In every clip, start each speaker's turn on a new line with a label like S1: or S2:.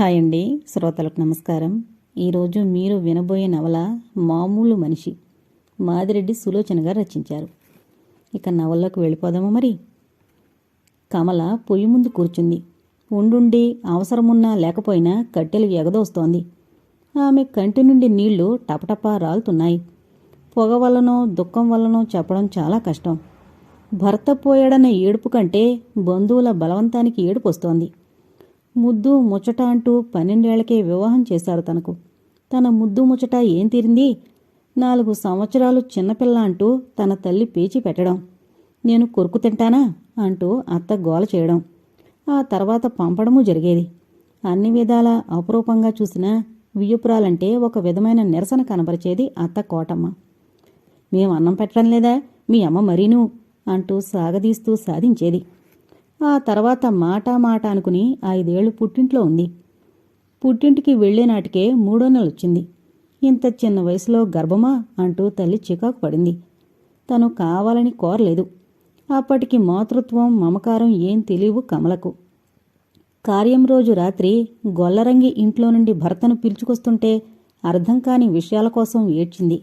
S1: Hi అండి, శ్రోతలకు నమస్కారం. ఈరోజు మీరు వినబోయే నవల మామూలు మనిషి, మాదిరెడ్డి సులోచన గారు రచించారు. ఇక నవల్లోకి వెళ్ళిపోదామా మరి. కమల పొయ్యి ముందు కూర్చుంది. ఉండుండి అవసరమున్నా లేకపోయినా కట్టెలు ఎగదోస్తోంది. ఆమె కంటి నుండి నీళ్లు టపటపా రాలుతున్నాయి. పొగ వల్లనో దుఃఖం వల్లనో చెప్పడం చాలా కష్టం. భర్త పోయాడన్న ఏడుపు కంటే బంధువుల బలవంతానికి ఏడుపు వస్తోంది. ముద్దు ముచ్చట అంటూ 12 ఏళ్లకే వివాహం చేశారు తనకు. తన ముద్దు ముచ్చట ఏం తీరింది? 4 సంవత్సరాలు చిన్నపిల్ల అంటూ తన తల్లి పేచి పెట్టడం, నేను కొరుకు తింటానా అంటూ అత్త గోల చేయడం, ఆ తర్వాత పంపడము జరిగేది. అన్ని విధాలా అపురూపంగా చూసిన వియ్యపురాలంటే ఒక విధమైన నిరసన కనబరిచేది అత్త కోటమ్మ. మేం అన్నం పెట్టడం లేదా, మీ అమ్మ మరీను అంటూ సాగదీస్తూ సాధించేది. ఆ తర్వాత మాట అనుకుని 5 ఏళ్లు పుట్టింట్లో ఉంది. పుట్టింటికి వెళ్లేనాటికే 3వ నెల వచ్చింది. ఇంత చిన్న వయసులో గర్భమా అంటూ తల్లి చికాకు పడింది. తను కావాలని కోరలేదు. అప్పటికి మాతృత్వం మమకారం ఏం తెలియవు కమలకు. కార్యం రోజు రాత్రి గొల్లరంగి ఇంట్లో నుండి భర్తను పిలుచుకొస్తుంటే అర్థం కాని విషయాల కోసం ఏడ్చింది.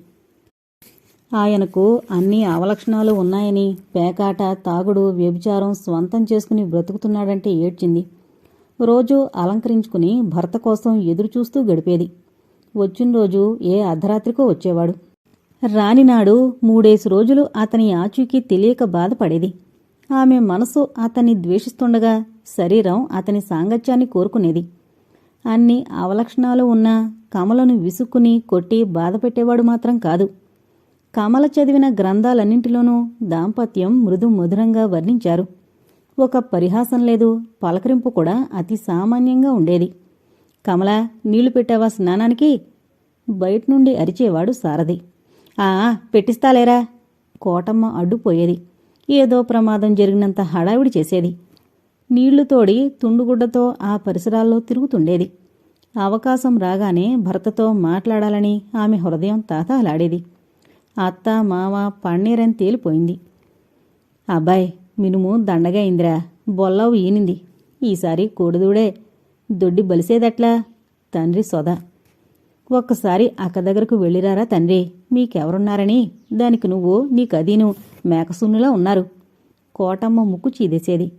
S1: ఆయనకు అన్ని అవలక్షణాలు ఉన్నాయని, పేకాట, తాగుడు, వ్యభిచారం స్వంతం చేసుకుని బ్రతుకుతున్నాడంటే ఏడ్చింది. రోజూ అలంకరించుకుని భర్త కోసం ఎదురుచూస్తూ గడిపేది. వచ్చిన రోజు ఏ అర్ధరాత్రికో వచ్చేవాడు. రానినాడు 3 రోజులు అతని ఆచూకీ తెలియక బాధపడేది. ఆమె మనసు అతన్ని ద్వేషిస్తుండగా శరీరం అతని సాంగత్యాన్ని కోరుకునేది. అన్ని అవలక్షణాలు ఉన్నా కమలను విసుక్కుని కొట్టి బాధపెట్టేవాడు మాత్రం కాదు. కమల చదివిన గ్రంథాలన్నింటిలోనూ దాంపత్యం మృదు మధురంగా వర్ణించారు. ఒక పరిహాసం లేదు, పలకరింపు కూడా అతి సామాన్యంగా ఉండేది. కమల, నీళ్లు పెట్టావా స్నానానికి? బయట నుండి అరిచేవాడు సారథి. పెట్టిస్తాలేరా. కోటమ్మ అడ్డుపోయేది. ఏదో ప్రమాదం జరిగినంత హడావిడి చేసేది. నీళ్లు తోడి తుండుగుడ్డతో ఆ పరిసరాల్లో తిరుగుతుండేది. అవకాశం రాగానే భర్తతో మాట్లాడాలని ఆమె హృదయం తాతాలాడేది. అత్త మామ పన్నీరని తేలిపోయింది. అబ్బాయ్, మినుము దండగా అయిందిరా, బొల్లావు ఈనింది. ఈసారి కోడిదూడే, దొడ్డి బలిసేదట్లా? తండ్రి సొద. ఒక్కసారి అక్క దగ్గరకు వెళ్ళిరారా తండ్రి, మీకెవరున్నారని. దానికి నువ్వు నీకదీను మేకసున్నులా ఉన్నారు. కోటమ్మ ముక్కు చీదేసేది.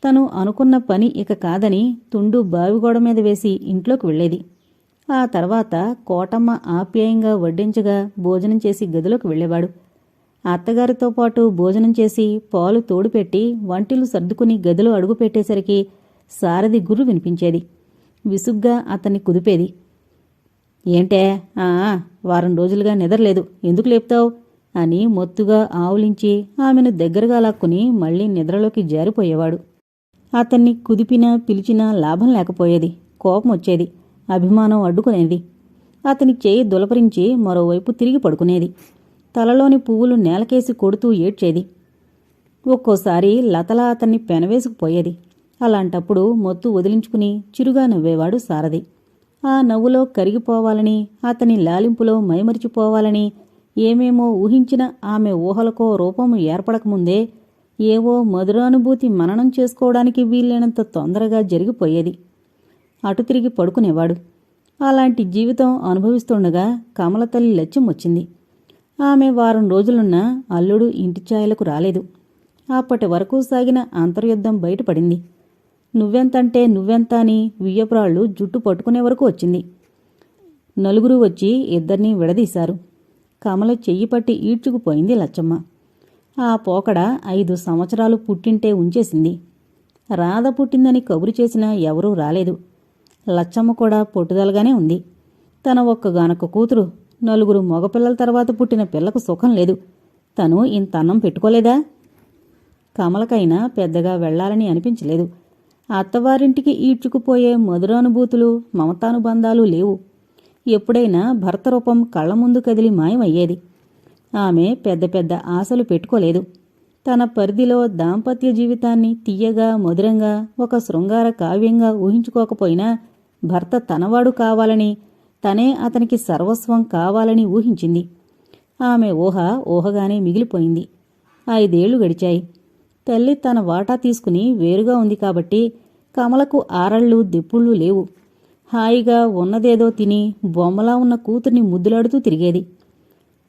S1: తను అనుకున్న పని ఇక కాదని తుండు బావిగోడ మీద వేసి ఇంట్లోకి వెళ్ళేది. ఆ తర్వాత కోటమ్మ ఆప్యాయంగా వడ్డించగా భోజనం చేసి గదిలోకి వెళ్ళేవాడు. అత్తగారితో పాటు భోజనం చేసి పాలు తోడుపెట్టి వంటిలు సర్దుకుని గదిలో అడుగుపెట్టేసరికి సారథి గుర్రు వినిపించేది. విసుగ్గా అతన్ని కుదిపేది. ఏంటే, వారం రోజులుగా నిద్రలేదు, ఎందుకు లేపుతావు అని మొత్తుగా ఆవులించి ఆమెను దగ్గరగా లాక్కుని మళ్లీ నిద్రలోకి జారిపోయేవాడు. అతన్ని కుదిపినా పిలిచినా లాభం లేకపోయేది. కోపం వచ్చేది. అభిమానం అడ్డుకునేది. అతని చేయి దులపరించి మరోవైపు తిరిగి పడుకునేది. తలలోని పువ్వులు నేలకేసి కొడుతూ ఏడ్చేది. ఒక్కోసారి లతలా అతన్ని పెనవేసుకుపోయేది. అలాంటప్పుడు మొత్తు వదిలించుకుని చిరుగా నవ్వేవాడు సారథి. ఆ నవ్వులో కరిగిపోవాలని, అతని లాలింపులో మైమరిచిపోవాలని ఏమేమో ఊహించిన ఆమె ఊహలకో రూపము ఏర్పడకముందే ఏవో మధురానుభూతి మననం చేసుకోవడానికి వీలైనంత తొందరగా జరిగిపోయేది. అటు తిరిగి పడుకునేవాడు. అలాంటి జీవితం అనుభవిస్తుండగా కమల తల్లి లక్ష్యం వచ్చింది. ఆమె వారం రోజులున్నా అల్లుడు ఇంటి ఛాయలకు రాలేదు. అప్పటి వరకు సాగిన అంతర్యుద్ధం బయటపడింది. నువ్వెంతంటే నువ్వెంత అని వియ్యపురాళ్లు జుట్టు పట్టుకునే వరకు వచ్చింది. 4 వచ్చి 2 విడదీశారు. కమల చెయ్యి పట్టి ఈడ్చుకుపోయింది లచ్చమ్మ. ఆ పోకడ 5 సంవత్సరాలు పుట్టింటే ఉంచేసింది. రాధ పుట్టిందని కబురు చేసినా ఎవరూ రాలేదు. లచ్చమ్మ కూడా పొట్టుదలగానే ఉంది. తన ఒక్కగానొక్క కూతురు, 4 మగపిల్లల తర్వాత పుట్టిన పిల్లకు సుఖం లేదు. తను ఇంత అన్నం పెట్టుకోలేదా? కమలకైనా పెద్దగా వెళ్లాలని అనిపించలేదు. అత్తవారింటికి ఈడ్చుకుపోయే మధురానుభూతులు, మమతానుబంధాలు లేవు. ఎప్పుడైనా భర్త రూపం కళ్ల ముందు కదిలి మాయమయ్యేది. ఆమె పెద్ద పెద్ద ఆశలు పెట్టుకోలేదు. తన పరిధిలో దాంపత్య జీవితాన్ని తీయగా మధురంగా ఒక శృంగార కావ్యంగా ఊహించుకోకపోయినా భర్త తనవాడు కావాలని, తనే అతనికి సర్వస్వం కావాలని ఊహించింది. ఆమె ఊహగానే మిగిలిపోయింది. 5 ఏళ్లు గడిచాయి. తల్లి తన వాటా తీసుకుని వేరుగా ఉంది కాబట్టి కమలకు ఆరళ్ళు దిప్పుళ్ళు లేవు. హాయిగా ఉన్నదేదో తిని బొమ్మలా ఉన్న కూతుర్ని ముద్దులాడుతూ తిరిగేది.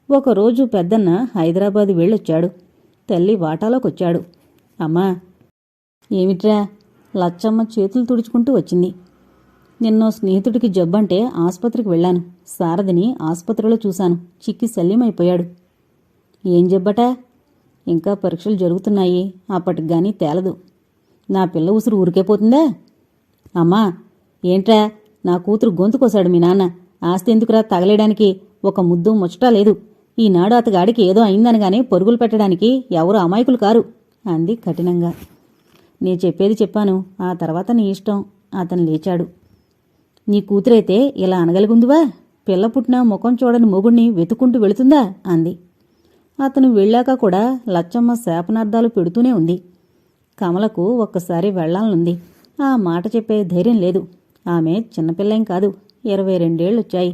S1: ఒకరోజు పెద్దన్న హైదరాబాదు వెళ్ళొచ్చాడు. తల్లి వాటాలోకొచ్చాడు. అమ్మా. ఏమిట్రా? లచ్చమ్మ చేతులు తుడుచుకుంటూ వచ్చింది. నిన్నో స్నేహితుడికి జబ్బంటే ఆసుపత్రికి వెళ్ళాను. శారదని ఆసుపత్రిలో చూశాను. చిక్కి శల్యమైపోయాడు. ఏం జబ్బట? ఇంకా పరీక్షలు జరుగుతున్నాయి. అప్పటికిగాని తేలదు. నా పిల్ల ఉసురు ఊరికే పోతుందా? అమ్మా. ఏంట్రా? నా కూతురు గొంతు కోసాడు మీ నాన్న. ఆస్తి ఎందుకురా తగలేయడానికి? ఒక ముద్దు ముచ్చటా లేదు. ఈనాడు అతగాడికి ఏదో అయిందనగానే పరుగులు పెట్టడానికి ఎవరు అమాయకులు కారు అంది కఠినంగా. నే చెప్పేది చెప్పాను. ఆ తర్వాత నీ ఇష్టం. అతను లేచాడు. నీ కూతురైతే ఇలా అనగలిగుందివా? పిల్ల పుట్టిన ముఖం చూడని మొగుణ్ణి వెతుక్కుంటూ వెళుతుందా అంది. అతను వెళ్ళాక కూడా లచ్చమ్మ శాపనార్థాలు పెడుతూనే ఉంది. కమలకు ఒక్కసారి వెళ్లాలనుంది. ఆ మాట చెప్పే ధైర్యం లేదు. ఆమె చిన్నపిల్లేం కాదు. 22 ఏళ్లొచ్చాయి.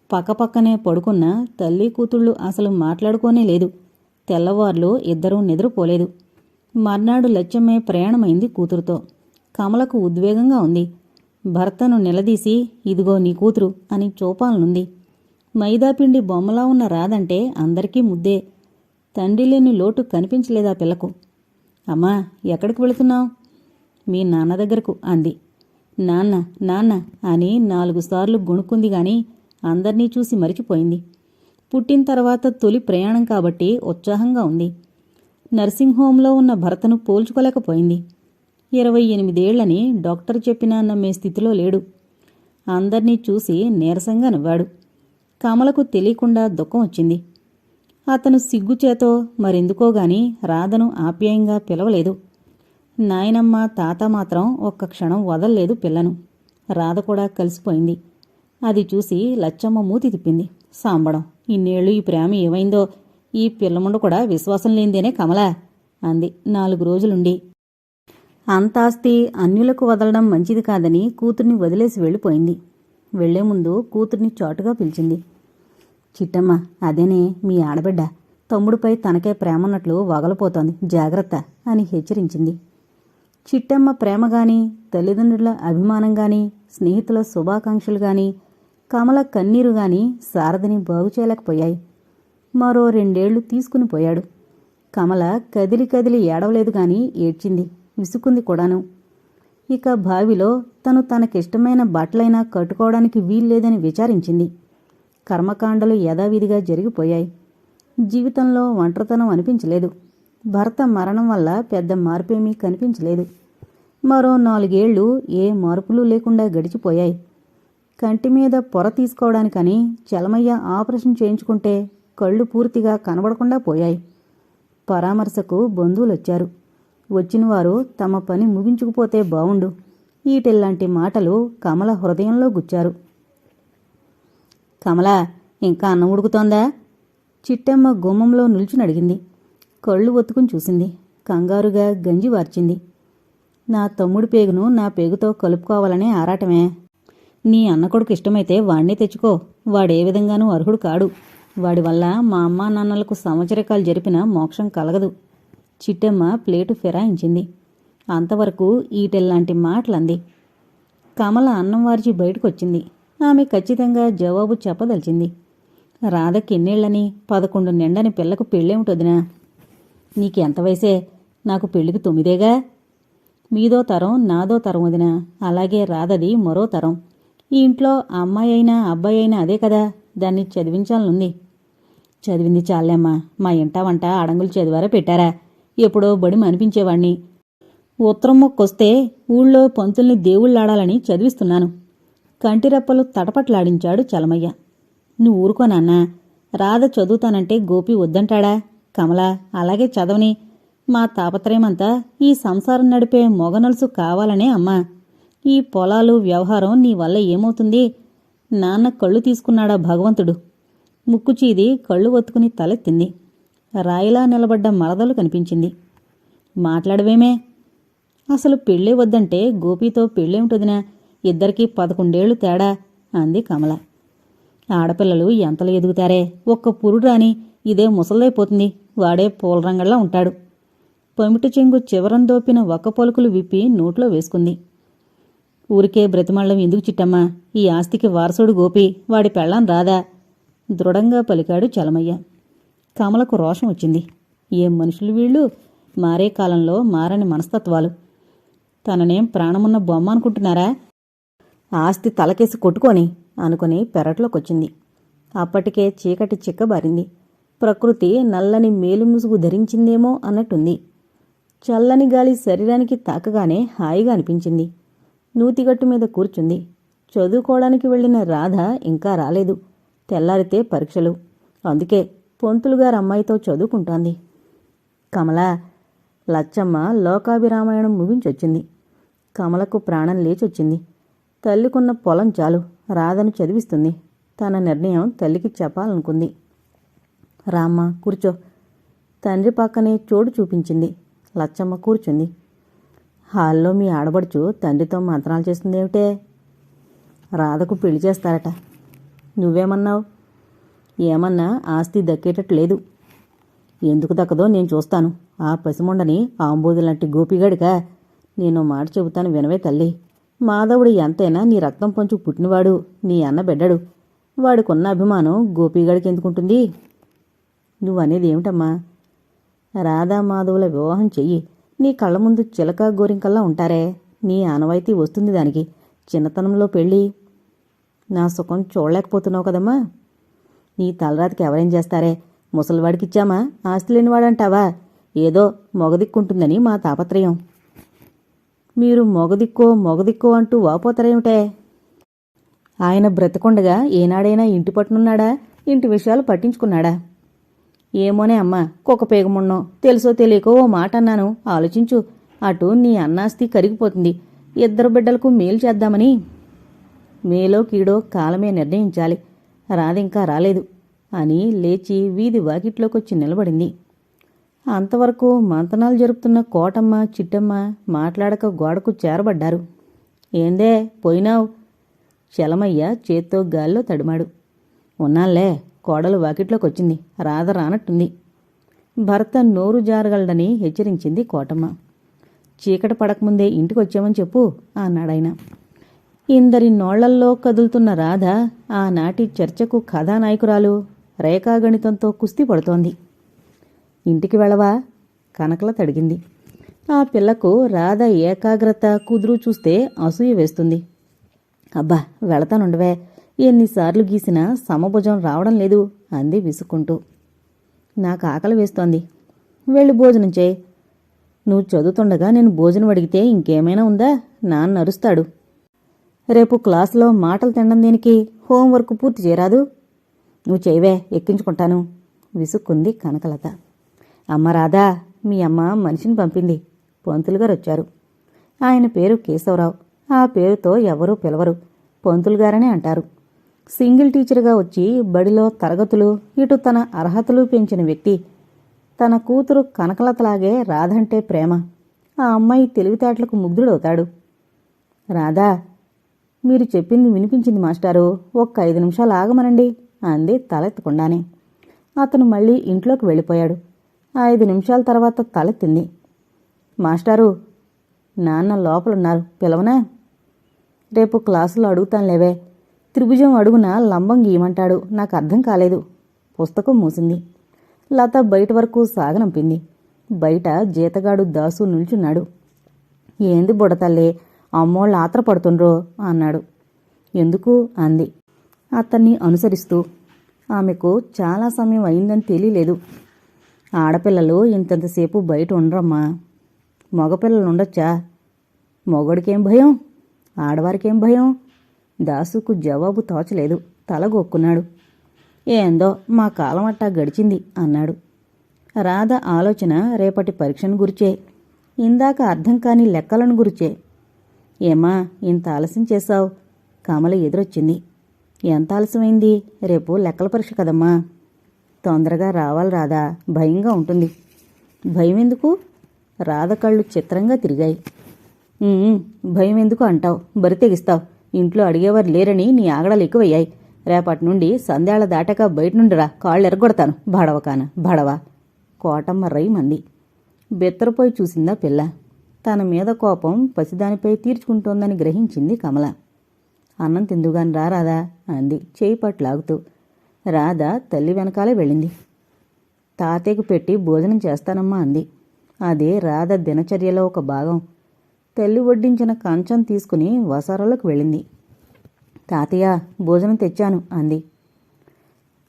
S1: పక్కపక్కనే పడుకున్న తల్లి కూతుళ్ళు అసలు మాట్లాడుకోనే లేదు. తెల్లవార్లు ఇద్దరూ నిద్రపోలేదు. మర్నాడు లచ్చమ్మే ప్రయాణమైంది కూతురుతో. కమలకు ఉద్వేగంగా ఉంది. భర్తను నిలదీసి ఇదిగో నీ కూతురు అని చూపాలనుంది. మైదాపిండి బొమ్మలా ఉన్న రాదంటే అందరికీ ముద్దే. తండ్రి లేని లోటు కనిపించలేదా పిల్లకు. అమ్మా, ఎక్కడికి వెళుతున్నావు? మీ నాన్న దగ్గరకు అంది. నాన్న నాన్న అని 4 సార్లు గొణుక్కుంది గాని అందర్నీ చూసి మరిచిపోయింది. పుట్టిన తర్వాత తొలి ప్రయాణం కాబట్టి ఉత్సాహంగా ఉంది. నర్సింగ్ హోంలో ఉన్న భర్తను పోల్చుకోలేకపోయింది. 28 ఏళ్లని డాక్టర్ చెప్పినా నమ్మే స్థితిలో లేడు. అందర్నీ చూసి నీరసంగా నవ్వాడు. కమలకు తెలియకుండా దుఃఖం వచ్చింది. అతను సిగ్గుచేతో మరెందుకోగాని రాధను ఆప్యాయంగా పిలవలేదు. నాయనమ్మ తాత మాత్రం ఒక్క క్షణం వదల్లేదు పిల్లను. రాధ కూడా కలిసిపోయింది. అది చూసి లచ్చమ్మ మూతి తిప్పింది. సాంబడం, ఇన్నేళ్లు ఈ ప్రేమ ఏమైందో? ఈ పిల్లముండు కూడా విశ్వాసం లేనిదేనే కమలా అంది 4 రోజులుండి. అంతాస్తి అన్యులకు వదలడం మంచిది కాదని కూతుర్ని వదిలేసి వెళ్ళిపోయింది. వెళ్లే ముందు కూతుర్ని చాటుగా పిలిచింది. చిట్టమ్మ, అదేనే మీ ఆడబిడ్డ. తమ్ముడిపై తనకే ప్రేమన్నట్లు వగలపోతోంది, జాగ్రత్త అని హెచ్చరించింది. చిట్టమ్మ ప్రేమగాని, తల్లిదండ్రుల అభిమానంగాని, స్నేహితుల శుభాకాంక్షలుగాని, కమల కన్నీరుగాని శారదని బాగుచేయలేకపోయాయి. మరో 2 ఏళ్లు తీసుకుని పోయాడు. కమల కదిలి కదిలి ఏడవలేదు గాని ఏడ్చింది, విసుక్కుంది కూడాను. ఇక భావిలో తనకిష్టమైన బట్టలైనా కట్టుకోవడానికి వీల్లేదని విచారించింది. కర్మకాండలు యథావిధిగా జరిగిపోయాయి. జీవితంలో ఒంటరితనం అనిపించలేదు. భర్త మరణం వల్ల పెద్ద మార్పేమీ కనిపించలేదు. మరో 4 ఏళ్లు ఏ మార్పులు లేకుండా గడిచిపోయాయి. కంటి మీద పొర తీసుకోవడానికని చలమయ్య ఆపరేషన్ చేయించుకుంటే కళ్ళు పూర్తిగా కనబడకుండా పోయాయి. పరామర్శకు బంధువులొచ్చారు. వచ్చినవారు తమ పని ముగించుకుపోతే బావుండు. ఈటెల్లాంటి మాటలు కమల హృదయంలో గుచ్చారు. కమలా, ఇంకా అన్నం ఉడుకుతోందా? చిట్టమ్మ గుమ్మంలో నిల్చునడిగింది. కళ్ళు ఒత్తుకుని చూసింది. కంగారుగా గంజి వార్చింది. నా తమ్ముడి పేగును నా పేగుతో కలుపుకోవాలనే ఆరాటమే. నీ అన్న కొడుకు ఇష్టమైతే వాణ్ణే తెచ్చుకో. వాడే విధంగానూ అర్హుడు కాడు. వాడి వల్ల మా అమ్మా నాన్నలకు సంవత్సరకాలు జరిపిన మోక్షం కలగదు. చిట్టమ్మ ప్లేటు ఫిరాయించింది. అంతవరకు ఈటెల్లాంటి మాటలంది. కమల అన్నం వార్చి బయటకొచ్చింది. ఆమె ఖచ్చితంగా జవాబు చెప్పదలిచింది. రాధకెన్నేళ్లని? 11 నిండని పిల్లకు పెళ్ళేమిటొదినా? నీకెంత వయసే? నాకు పెళ్లికి 9ఏగా. మీదో తరం, నాదో తరం వదినా. అలాగే రాధది మరో తరం. ఈ ఇంట్లో అమ్మాయి అయినా అబ్బాయి అయినా అదే కదా. దాన్ని చదివించాలనుంది. చదివింది చాలేమ్మా. మా ఇంట వంట అడంగులు చదివారా పెట్టారా? ఎప్పుడో బడి అనిపించేవాణ్ణి. ఉత్తరం మొక్కొస్తే ఊళ్ళో పంతుల్ని దేవుళ్ళాడాలని చదివిస్తున్నాను. కంటిరెప్పలు తటపట్లాడించాడు చలమయ్య. నువ్వు ఊరుకోనన్నా. రాధ చదువుతానంటే గోపి వద్దంటాడా? కమల అలాగే చదవని. మా తాపత్రయమంతా ఈ సంసారం నడిపే మొగనలుసు కావాలనే అమ్మా. ఈ పొలాలు వ్యవహారం నీ వల్ల ఏమవుతుంది? నాన్న కళ్ళు తీసుకున్నాడా భగవంతుడు? ముక్కుచీది కళ్ళు ఒత్తుకుని తలెత్తింది. రాయిలా నిలబడ్డ మరదలు కనిపించింది. మాట్లాడవేమే? అసలు పెళ్ళే వద్దంటే గోపితో పెళ్ళేమిటొదినా? ఇద్దరికీ 11 ఏళ్లు తేడా అంది కమల. ఆడపిల్లలు ఎంతలో ఎదుగుతారే? ఒక్క పురుడు రాని ఇదే ముసలదైపోతుంది. వాడే పూలరంగల్లా ఉంటాడు. పమిటి చెంగు చివరం దోపిన ఒక్క పలుకులు విప్పి నోట్లో వేసుకుంది. ఊరికే బ్రతిమాళ్ళం ఎందుకు చిట్టమ్మా? ఈ ఆస్తికి వారసుడు గోపి, వాడి పెళ్ళాం రాదా? దృఢంగా పలికాడు చలమయ్య. కమలకు రోషం వచ్చింది. ఏం మనుషులు వీళ్ళు! మారే కాలంలో మారని మనస్తత్వాలు. తననేం ప్రాణమున్న బొమ్మ అనుకుంటున్నారా? ఆస్తి తలకేసి కొట్టుకొని అనుకుని పెరట్లోకొచ్చింది. అప్పటికే చీకటి చిక్కబారింది. ప్రకృతి నల్లని మేలుముసుగు ధరించిందేమో అన్నట్టుంది. చల్లని గాలి శరీరానికి తాకగానే హాయిగా అనిపించింది. నూతిగట్టు మీద కూర్చుంది. చదువుకోవడానికి వెళ్లిన రాధ ఇంకా రాలేదు. తెల్లారితే పరీక్షలు. అందుకే పొంతులుగారు అమ్మాయితో చదువుకుంటోంది. కమలా, లచ్చమ్మ లోకాభిరామాయణం ముగించొచ్చింది. కమలకు ప్రాణం లేచొచ్చింది. తల్లికున్న పొలం చాలు, రాధను చదివిస్తుంది. తన నిర్ణయం తల్లికి చెప్పాలనుకుంది. రామ్మ, కూర్చో. తండ్రి పక్కనే చోటు చూపించింది. లచ్చమ్మ కూర్చుంది. హాల్లో మీ ఆడబడుచు తండ్రితో మంత్రాలు చేస్తుందేమిటే? రాధకు పెళ్లి చేస్తారట. నువ్వేమన్నావు? ఏమన్నా ఆస్తి దక్కేటట్టు లేదు. ఎందుకు దక్కదో నేను చూస్తాను. ఆ పసిమొండని ఆంబోదులాంటి గోపిగాడికా? నేను మాట చెబుతాను వినవే తల్లి. మాధవుడు ఎంతైనా నీ రక్తం పంచు పుట్టినవాడు, నీ అన్న బిడ్డడు. వాడికున్న అభిమానం గోపిగాడికి ఎందుకుంటుంది? నువ్వనేది ఏమిటమ్మా? రాధా మాధవుల వివాహం చెయ్యి. నీ కళ్ళ ముందు చిలక గోరింకల్లా ఉంటారే, నీ ఆనవాయితీ వస్తుంది దానికి. చిన్నతనంలో పెళ్ళి. నా సుఖం చూడలేకపోతున్నావు కదమ్మా. నీ తలరాతికి ఎవరేం చేస్తారే? ముసలివాడికిచ్చామా ఆస్తి లేనివాడంటావా? ఏదో మొగదిక్కుంటుందని మా తాపత్రయం. మీరు మొగదిక్కో అంటూ వాపోతారేమిటే? ఆయన బ్రతకుండగా ఏనాడైనా ఇంటి పట్టునున్నాడా? ఇంటి విషయాలు పట్టించుకున్నాడా? ఏమోనే అమ్మా, కుక్క పేగమున్నో తెలుసో తెలియకో ఓ మాట అన్నాను, ఆలోచించు. అటు నీ అన్నాస్తి కరిగిపోతుంది. ఇద్దరు బిడ్డలకు మేలు చేద్దామని. మేలో కీడో కాలమే నిర్ణయించాలి. రాధింకా రాలేదు అని లేచి వీధి వాకిట్లోకొచ్చి నిలబడింది. అంతవరకు మంతనాలు జరుపుతున్న కోటమ్మ, చిట్టమ్మ మాట్లాడక గోడకు చేరబడ్డారు. ఏందే పోయినావు? చలమయ్య చేత్తో గాల్లో తడిమాడు. ఉన్నాళ్లే, కోడలు వాకిట్లోకొచ్చింది. రాధ రానట్టుంది. భర్త నోరు జారగలడని హెచ్చరించింది కోటమ్మ. చీకటి పడకముందే ఇంటికొచ్చామని చెప్పు అన్నాడాయన. ఇందరి నోళ్లల్లో కదులుతున్న రాధ ఆనాటి చర్చకు కథానాయకురాలు. రేఖాగణితంతో కుస్తీ పడుతోంది. ఇంటికి వెళ్ళవా? కనకల తడిగింది. ఆ పిల్లకు రాధ ఏకాగ్రత కుదురు చూస్తే అసూయ వేస్తుంది. అబ్బా, వెళతానుండవే. ఎన్నిసార్లు గీసినా సమభుజం రావడం లేదు అంది విసుక్కుంటూ. నాకు ఆకలి వేస్తోంది. వెళ్ళి భోజనం చేయి. నువ్వు చదువుతుండగా నేను భోజనం అడిగితే ఇంకేమైనా ఉందా? నాన్న అరుస్తాడు. రేపు క్లాసులో మాటలు తినడం దేనికి? హోంవర్క్ పూర్తి చేయరాదు? నువ్వు చేయవే, ఎక్కించుకుంటాను విసుక్కుంది కనకలత. అమ్మ రాధా, మీ అమ్మ మనిషిని పంపింది. పంతులుగారు వచ్చారు. ఆయన పేరు కేశవరావు. ఆ పేరుతో ఎవరూ పిలవరు, పంతులుగారనే అంటారు. సింగిల్ టీచర్గా వచ్చి బడిలో తరగతులు, ఇటు తన అర్హతలు పెంచిన వ్యక్తి. తన కూతురు కనకలతలాగే రాధంటే ప్రేమ. ఆ అమ్మాయి తెలివితేటలకు ముగ్ధుడవుతాడు. రాధా, మీరు చెప్పింది వినిపించింది మాస్టారు. ఒక్క 5 నిమిషాలు ఆగమనండి అంది తలెత్తకుండానే. అతను మళ్ళీ ఇంట్లోకి వెళ్ళిపోయాడు. 5 నిమిషాల తర్వాత తలెత్తింది. మాస్టారు, నాన్న లోపలున్నారు, పిలవనా? రేపు క్లాసులో అడుగుతానులేవే. త్రిభుజం అడుగున లంబం గీయమంటాడు. నాకు అర్థం కాలేదు. పుస్తకం మూసింది. లత బయట వరకు సాగనంపింది. బయట జీతగాడు దాసు నిల్చున్నాడు. ఏంది బుడతల్లే, అమ్మోళ్ళు ఆత్రపడుతుండ్రో అన్నాడు. ఎందుకు అంది అతన్ని అనుసరిస్తూ. ఆమెకు చాలా సమయం అయిందని తెలియలేదు. ఆడపిల్లలు ఇంతంతసేపు బయట ఉండరమ్మా. మగపిల్లలు ఉండొచ్చా? మొగడికేం భయం, ఆడవారికేం భయం? దాసుకు జవాబు తోచలేదు. తలగొక్కున్నాడు. ఏందో మా కాలం అట్టా గడిచింది అన్నాడు. రాధ ఆలోచన రేపటి పరీక్షను గురిచే, ఇందాక అర్థం కాని లెక్కలను గురిచే. ఏమా, ఇంత ఆలస్యం చేశావు? కమల ఎదురొచ్చింది. ఎంత ఆలస్యమైంది? రేపు లెక్కల పరీక్ష కదమ్మా. తొందరగా రావాలి రాధా, భయంగా ఉంటుంది. భయం ఎందుకు? రాధ కళ్ళు చిత్రంగా తిరిగాయి. భయం ఎందుకు అంటావు? బరి తెగిస్తావు. ఇంట్లో అడిగేవారు లేరని నీ ఆగడాలు ఎక్కువయ్యాయి. రేపటి నుండి సంధ్యాళ దాటాక బయట నుండి రా, కాళ్ళు ఎరగొడతాను. భడవ కాన భడవ. కోటమ్మ రైమంది. బెత్తరపోయి చూసిందా పిల్ల. తన మీద కోపం పసిదానిపై తీర్చుకుంటోందని గ్రహించింది కమల. అన్నం తిందుగాని రాదా అంది చేయి పట్లాగుతూ. రాధ తల్లి వెనకాలే వెళ్ళింది. తాతయ్యకు పెట్టి భోజనం చేస్తానమ్మా అంది. అదే రాధ దినచర్యలో ఒక భాగం. తల్లి వడ్డించిన కంచం తీసుకుని వసారాలోకి వెళ్ళింది. తాతయ్య, భోజనం తెచ్చాను అంది.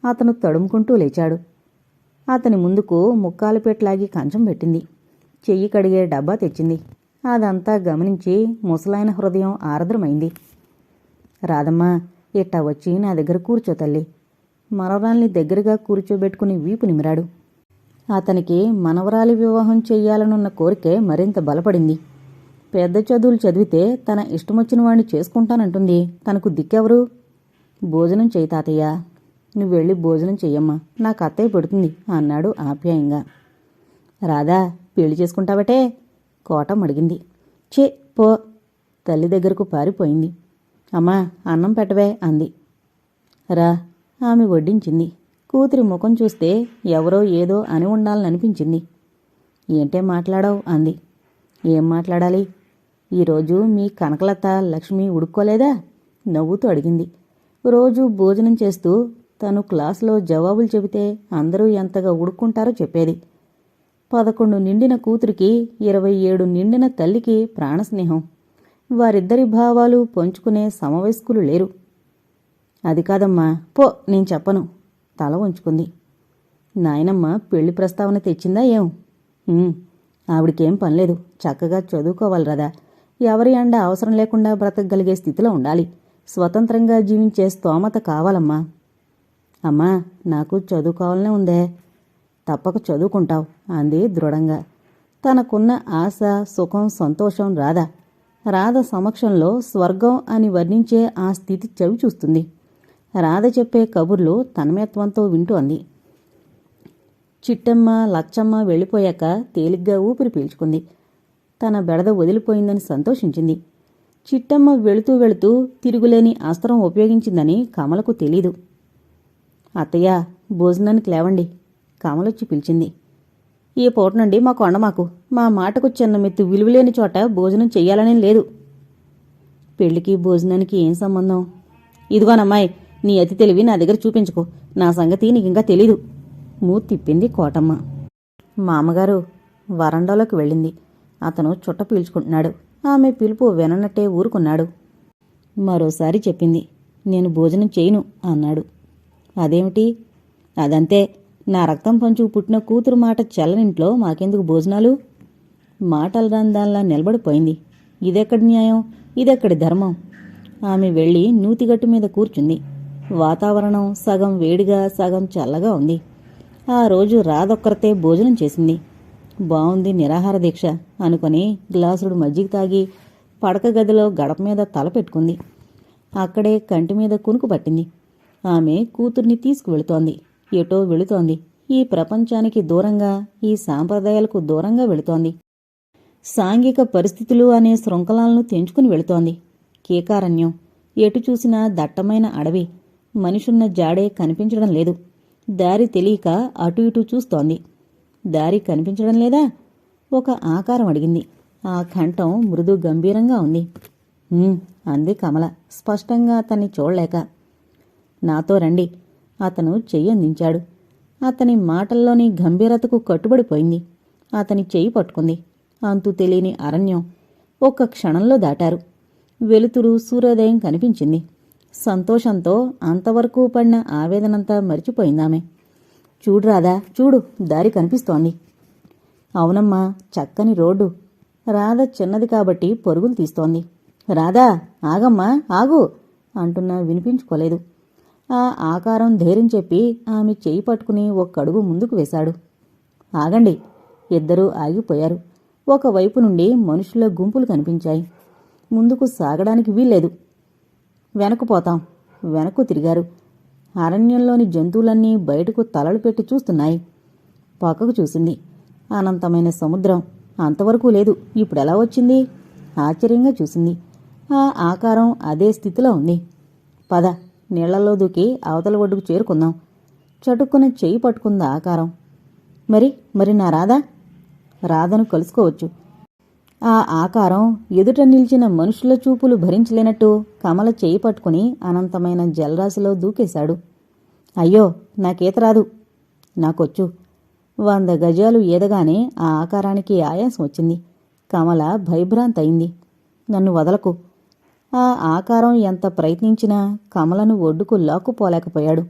S1: అతను తడుముకుంటూ లేచాడు. అతని ముందుకు ముక్కాలుపేట్లాగి కంచం పెట్టింది. చెయ్యి కడిగే డబ్బా తెచ్చింది. అదంతా గమనించి ముసలాయన హృదయం ఆర్ద్రమైంది. రాధమ్మా, ఇట్టా వచ్చి నా దగ్గర కూర్చో తల్లి. మనవరాల్ని దగ్గరగా కూర్చోబెట్టుకుని వీపు నిమిరాడు. అతనికి మనవరాలి వివాహం చెయ్యాలనున్న కోరికే మరింత బలపడింది. పెద్ద చదువులు చదివితే తన ఇష్టమొచ్చిన వాణ్ణి చేసుకుంటానంటుంది. తనకు దిక్కెవరు? భోజనం చెయ్యి తాతయ్య. నువ్వెళ్ళి భోజనం చెయ్యమ్మా, నాకు అత్తయ్య పెడుతుంది అన్నాడు ఆప్యాయంగా. రాధా, పెళ్లి చేసుకుంటావటే? కోటం అడిగింది. చే పో. తల్లి దగ్గరకు పారిపోయింది. అమ్మా, అన్నం పెట్టవే అంది. రా. ఆమె వడ్డించింది. కూతురి ముఖం చూస్తే ఎవరో ఏదో అని ఉండాలనిపించింది. ఏంటే మాట్లాడావు అంది. ఏం మాట్లాడాలి? ఈరోజు మీ కనకలత లక్ష్మి ఉడుక్కోలేదా? నవ్వుతూ అడిగింది. రోజు భోజనం చేస్తూ తను క్లాసులో జవాబులు చెబితే అందరూ ఎంతగా ఉడుక్కుంటారో చెప్పేది. 11 నిండిన కూతురికి 27 నిండిన తల్లికి ప్రాణస్నేహం. వారిద్దరి భావాలు పంచుకునే సమవయస్కులు లేరు. అది కాదమ్మా, పో, నేను చెప్పను. తల వంచుకుంది. నాయనమ్మ పెళ్లి ప్రస్తావన తెచ్చిందా ఏం? ఆవిడికేం పనిలేదు. చక్కగా చదువుకోవాలి రదా. ఎవరి అండ అవసరం లేకుండా బ్రతకగలిగే స్థితిలో ఉండాలి. స్వతంత్రంగా జీవించే స్తోమత కావాలమ్మా. అమ్మా, నాకు చదువుకోవాలనే ఉందే. తప్పక చదువుకుంటావు అంది దృఢంగా. తనకున్న ఆశ, సుఖం, సంతోషం రాధ సమక్షంలో స్వర్గం అని వర్ణించే ఆ స్థితి చవి చూస్తుంది. రాధ చెప్పే కబుర్లు తన్మయత్వంతో వింటూ అంది. చిట్టమ్మ, లచ్చమ్మ వెళ్ళిపోయాక తేలిగ్గా ఊపిరి పీల్చుకుంది. తన బెడద వదిలిపోయిందని సంతోషించింది. చిట్టమ్మ వెళుతూ వెళుతూ తిరుగులేని అస్త్రం ఉపయోగించిందని కమలకు తెలీదు. అత్తయ్య, భోజనానికి లేవండి. కమలొచ్చి పిలిచింది. ఈ పూట నుండి మా కొండమాకు. మా మాటకు చిన్న మెత్తు విలువలేని చోట భోజనం చెయ్యాలనేం లేదు. పెళ్లికి భోజనానికి ఏం సంబంధం? ఇదిగోనమ్మాయి, నీ అతి తెలివి నా దగ్గర చూపించుకో. నా సంగతి నీకింకా తెలీదు. మూతి తిప్పింది కోటమ్మ. మామగారు వరండాలోకి వెళ్ళింది. అతను చుట్ట పీల్చుకుంటున్నాడు. ఆమె పిలుపు విననట్టే ఊరుకున్నాడు. మరోసారి చెప్పింది. నేను భోజనం చేయను అన్నాడు. అదేమిటి? అదంతే. నా రక్తం పంచుకు పుట్టిన కూతురు మాట చెల్లనింట్లో మాకెందుకు భోజనాలు? మాటలు రాందాల్లా నిలబడిపోయింది. ఇదెక్కడి న్యాయం, ఇదెక్కడి ధర్మం? ఆమె వెళ్ళి నూతిగట్టు మీద కూర్చుంది. వాతావరణం సగం వేడిగా సగం చల్లగా ఉంది. ఆ రోజు రాధొక్కరితే భోజనం చేసింది. బావుంది నిరాహార దీక్ష అనుకుని గ్లాసుడు మజ్జిగ తాగి పడక గదిలో గడప మీద తల పెట్టుకుంది. అక్కడే కంటి మీద కునుకు పట్టింది. ఆమె కూతుర్ని తీసుకువెళుతోంది. ఎటో వెళుతోంది. ఈ ప్రపంచానికి దూరంగా, ఈ సాంప్రదాయాలకు దూరంగా వెళుతోంది. సాంఘిక పరిస్థితులు అనే శృంఖలాలను తెంచుకుని వెళుతోంది. కీకారణ్యం. ఎటు చూసినా దట్టమైన అడవి. మనిషున్న జాడే కనిపించడం లేదు. దారి తెలియక అటు ఇటు చూస్తోంది. దారి కనిపించడం లేదా? ఒక ఆకారం అడిగింది. ఆ కంఠం మృదు గంభీరంగా ఉంది. అంది కమల స్పష్టంగా అతన్ని చూడలేక. నాతో రండి. అతను చెయ్యందించాడు. అతని మాటల్లోని గంభీరతకు కట్టుబడిపోయింది. అతని చెయ్యి పట్టుకుంది. అంతు తెలియని అరణ్యం. ఒక్క క్షణంలో దాటారు. వెలుతురు, సూర్యోదయం కనిపించింది. సంతోషంతో అంతవరకు పడిన ఆవేదనంతా మరిచిపోయిందామె. చూడు రాధా, చూడు, దారి కనిపిస్తోంది. అవునమ్మా, చక్కని రోడ్డు. రాధ చిన్నది కాబట్టి పరుగులు తీస్తోంది. రాధా, ఆగమ్మా, ఆగు అంటున్నా వినిపించుకోలేదు. ఆ ఆకారం ధైర్యం చెప్పి ఆమె చేయి పట్టుకుని ఒక్కడుగు ముందుకు వేశాడు. ఆగండి. ఇద్దరూ ఆగిపోయారు. ఒకవైపు నుండి మనుషుల గుంపులు కనిపించాయి. ముందుకు సాగడానికి వీల్లేదు. వెనక్కుపోతాం. వెనక్కు తిరిగారు. అరణ్యంలోని జంతువులన్నీ బయటకు తలలు పెట్టి చూస్తున్నాయి. పక్కకు చూసింది. అనంతమైన సముద్రం. అంతవరకు లేదు. ఇప్పుడెలా వచ్చింది? ఆశ్చర్యంగా చూసింది. ఆ ఆకారం అదే స్థితిలో ఉంది. పద, నీళ్లలో దూకి అవతల ఒడ్డుకు చేరుకుందాం. చటుక్కున చెయ్యి పట్టుకుంది ఆకారం. మరి నా రాధను కలుసుకోవచ్చు. ఆ ఆకారం ఎదుట నిలిచిన మనుషుల చూపులు భరించలేనట్టు కమల చేయి పట్టుకుని అనంతమైన జలరాశిలో దూకేశాడు. అయ్యో, నాకీత రాదు. నాకొచ్చు. 100 గజాలు ఈదగానే ఆ ఆకారానికి ఆయాసం వచ్చింది. కమల భయభ్రాంతయింది. నన్ను వదలకు. ఆ ఆకారం ఎంత ప్రయత్నించినా కమలను ఒడ్డుకు లాక్కుపోలేకపోయాడు.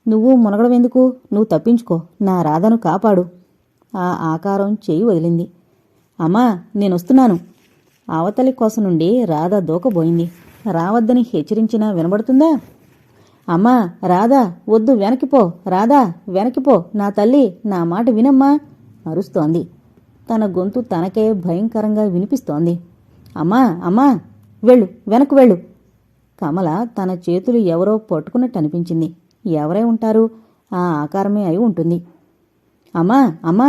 S1: నువ్వు మునగడవెందుకు? నువ్వు తప్పించుకో. నా రాధను కాపాడు. ఆ ఆకారం చెయ్యి వదిలింది. అమ్మా, నేనొస్తున్నాను. అవతలి కోస నుండి రాధ దూకబోయింది. రావద్దని హెచ్చరించినా వినబడుతుందా? అమ్మా, రాధా, వద్దు, వెనక్కిపో. రాధా, వెనక్కిపో. నా తల్లి, నా మాట వినమ్మా అరుస్తోంది. తన గొంతు తనకే భయంకరంగా వినిపిస్తోంది. అమ్మా, అమ్మా, వెళ్ళు, వెనక్కు వెళ్ళు. కమల తన చేతులు ఎవరో పట్టుకున్నట్టు అనిపించింది. ఎవరై ఉంటారు? ఆ ఆకారమే అయి ఉంటుంది. అమ్మా, అమ్మా.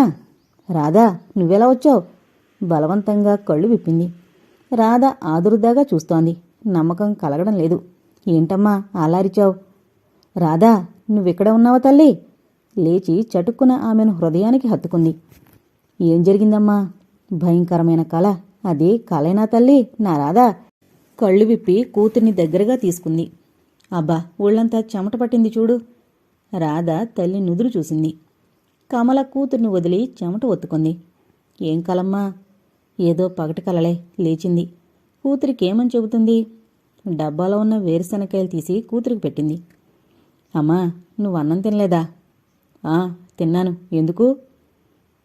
S1: రాధా, నువ్వెలా వచ్చావు? బలవంతంగా కళ్ళు విప్పింది. రాధ ఆదురుదాగా చూస్తోంది. నమ్మకం కలగడం లేదు. ఏంటమ్మా అలారిచావు? రాధా, నువ్విక్కడ ఉన్నావా తల్లి? లేచి చటుక్కున ఆమెను హృదయానికి హత్తుకుంది. ఏం జరిగిందమ్మా? భయంకరమైన కల. అది కలేనా తల్లి? నా రాధా. కళ్ళు విప్పి కూతుర్ని దగ్గరగా తీసుకుంది. అబ్బా, ఒళ్ళంతా చెమట పట్టింది చూడు. రాధ తల్లి నుదురు చూసింది. కమల కూతుర్ని వదిలి చెమట ఒత్తుకుంది. ఏం కలమ్మా? ఏదో పగటి కలలే. లేచింది. కూతురికేమని చెబుతుంది? డబ్బాలో ఉన్న వేరుశనకాయలు తీసి కూతురికి పెట్టింది. అమ్మా, నువ్వు అన్నం తినలేదా? తిన్నాను. ఎందుకు?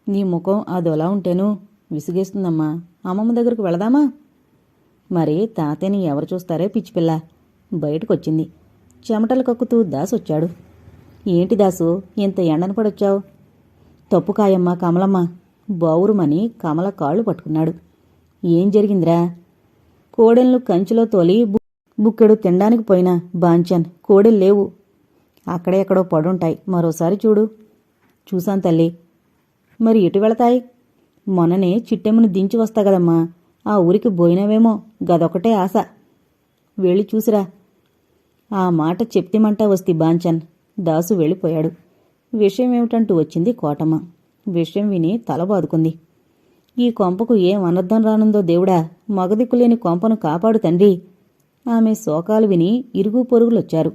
S1: నీ ముఖం అదోలా ఉంటేను విసిగేస్తుందమ్మా. అమ్మమ్మ దగ్గరకు వెళదామా? మరి తాతయ్యని ఎవరు చూస్తారే పిచ్చిపిల్ల. బయటకొచ్చింది. చెమటలు కక్కుతూ దాసొచ్చాడు. ఏంటి దాసు, ఇంత ఎండన పడొచ్చావు? తప్పుకాయమ్మా కమలమ్మ. బావురుమని కమల కాళ్ళు పట్టుకున్నాడు. ఏం జరిగిందిరా? కోడెలను కంచిలో తోలి బుక్కెడు తినడానికి పోయినా బాంచన్. కోడెలు లేవు. అక్కడే ఎక్కడో పడుంటాయి. మరోసారి చూడు. చూశాను తల్లి. మరి ఎటు వెళతాయి? మొన్ననే చిట్టెమ్మను దించి వస్తా గదమ్మా. ఆ ఊరికి పోయినావేమో, గదొకటే ఆశ. వెళ్ళి చూసిరా. ఆ మాట చెప్తిమంటా వస్తి బాంచన్. దాసు వెళ్ళిపోయాడు. విషయం ఏమిటంటూ వచ్చింది కోటమ్మ. విషయం విని తల బాదుకుంది. ఈ కొంపకు ఏం అనర్థం రానుందో దేవుడా. మగదిక్కులేని కొంపను కాపాడు తండ్రి. ఆమె శోకాలు విని ఇరుగు పొరుగులొచ్చారు.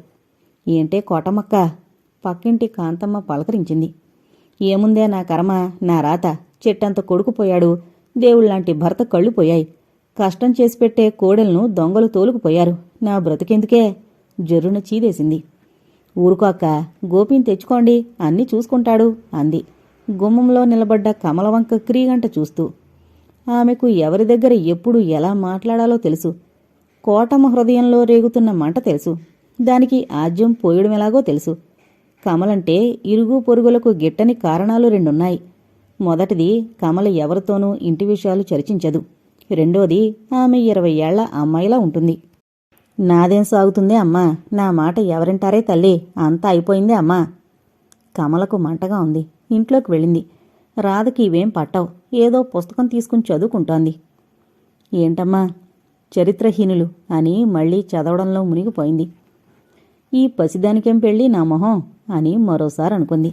S1: ఏంటే కోటమ్మక్క? పక్కింటి కాంతమ్మ పలకరించింది. ఏముందే నా కర్మ, నా రాత. చెట్టంత కొడుకుపోయాడు. దేవుళ్లాంటి భర్త కళ్ళు పోయాయి. కష్టం చేసి పెట్టే కోడెలను దొంగలు తోలుకుపోయారు. నా బ్రతుకెందుకే? జర్రున చీదేసింది. ఊరుకో అక్క, గోపిని తెచ్చుకోండి, అన్నీ చూసుకుంటాడు అంది గుమ్మంలో నిలబడ్డ కమలవంక క్రీగంట చూస్తూ. ఆమెకు ఎవరి దగ్గర ఎప్పుడు ఎలా మాట్లాడాలో తెలుసు. కోటమ్మ హృదయంలో రేగుతున్న మంట తెలుసు. దానికి ఆజ్యం పోయడమెలాగో తెలుసు. కమలంటే ఇరుగు పొరుగులకు గిట్టని కారణాలు రెండున్నాయి. మొదటిది, కమల ఎవరితోనూ ఇంటి విషయాలు చర్చించదు. రెండోది, ఆమె 20 ఏళ్ల అమ్మాయిలా ఉంటుంది. నాదేం సాగుతుందే అమ్మా? నా మాట ఎవరింటారే తల్లి? అంతా అయిపోయిందే అమ్మా. కమలకు మంటగా ఉంది. ఇంట్లోకి వెళ్ళింది. రాధకి ఇవేం పట్టవు. ఏదో పుస్తకం తీసుకుని చదువుకుంటోంది. ఏంటమ్మా? చరిత్రహీనులు అని మళ్లీ చదవడంలో మునిగిపోయింది. ఈ పసిదానికేం పెళ్ళి నా మొహం అని మరోసారి అనుకుంది.